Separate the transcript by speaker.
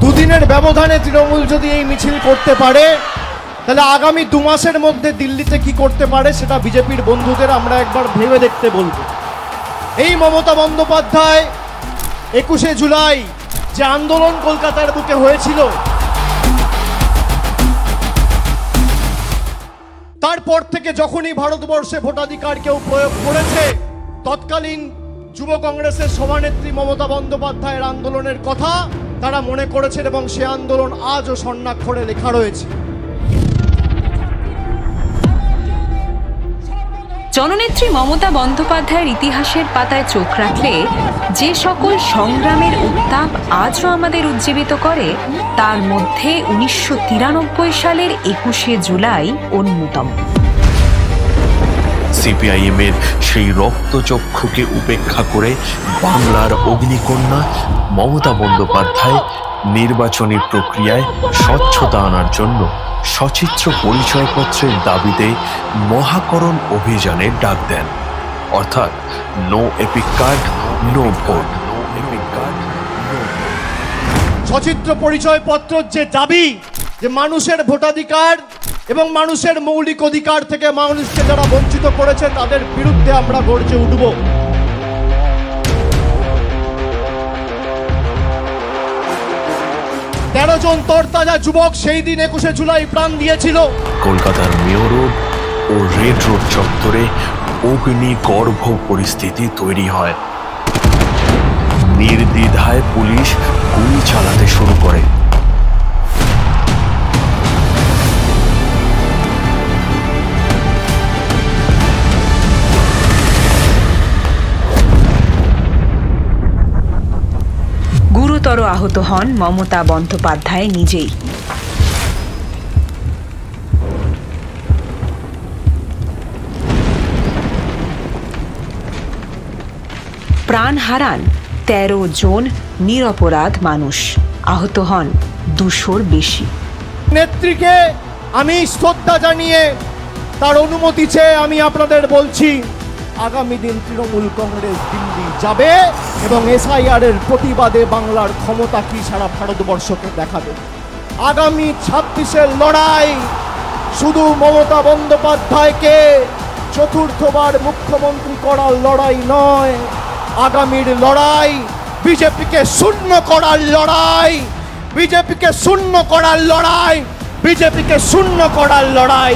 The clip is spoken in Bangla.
Speaker 1: দুদিনের ব্যবধানে তৃণমূল যদি এই মিছিল করতে পারে, তাহলে আগামী 2 মাসের মধ্যে দিল্লিতে কি করতে পারে সেটা বিজেপির বন্ধুদের আমরা একবার ভেবে দেখতে বলবো। এই মমতা বন্দ্যোপাধ্যায় 21শে জুলাই যে আন্দোলন কলকাতার বুকে হয়েছিল, তারপর থেকে যখনই ভারতবর্ষে ভোটাধিকার কেউ প্রয়োগ করেছে, তৎকালীন যুব কংগ্রেসের সভানেত্রী মমতা বন্দ্যোপাধ্যায়ের আন্দোলনের কথা তারা মনে করেছেন এবং সে আন্দোলন আজও স্বর্ণাক্ষরে লেখা রয়েছে।
Speaker 2: জননেত্রী মমতা বন্দ্যোপাধ্যায়ের ইতিহাসের পাতায় চোখ রাখলে যে সকল সংগ্রামের উত্তাপ আজও আমাদের উজ্জীবিত করে, তার মধ্যে 1993 সালের 21শে জুলাই অন্যতম।
Speaker 3: সিপিআইএম এর সেই রক্তচক্ষুকে উপেক্ষা করে বাংলার অগ্নিকন্যা মমতা বন্দ্যোপাধ্যায় নির্বাচনী প্রক্রিয়ায় স্বচ্ছতা আনার জন্য সচিত্র পরিচয়পত্রের দাবিতে মহাকরণ অভিযানের ডাক দেন। অর্থাৎ no EPIC card no vote.
Speaker 1: সচিত্র পরিচয়পত্রের যে দাবি, যে মানুষের ভোটাধিকার এবং মানুষের মৌলিক অধিকার থেকে মানুষকে যারা বঞ্চিত করেছে তাদের বিরুদ্ধে আমরা গর্জে উঠব। তেরো জন তরতাজা যুবক সেই দিন 21শে জুলাই প্রাণ দিয়েছিল।
Speaker 3: কলকাতার মেয়র রোড ও রেড রোড চত্বরে অগ্নিগর্ভ পরিস্থিতি তৈরি হয়। নির্দ্বিধায় পুলিশ গুলি চালাতে শুরু করে।
Speaker 2: গুরুতর আহত হন মমতা বন্দ্যোপাধ্যায় নিজেই। প্রাণ হারান 13 জন নিরপরাধ মানুষ, আহত হন 200-র বেশি।
Speaker 1: নেত্রীকে আমি শ্রদ্ধা জানিয়ে তার অনুমতি চেয়ে আমি আপনাদের বলছি, আগামী দিন তৃণমূল কংগ্রেস দিল্লি যাবে এবং এসআইআর এর প্রতিবাদে বাংলার ক্ষমতা কি সারা ভারতবর্ষকে দেখাবে। আগামী 26-এর লড়াই শুধু মমতা বন্দ্যোপাধ্যায়কে চতুর্থবার মুখ্যমন্ত্রী করার লড়াই নয়, আগামীর লড়াই বিজেপিকে শূন্য করার লড়াই, বিজেপিকে শূন্য করার লড়াই, বিজেপিকে শূন্য করার লড়াই।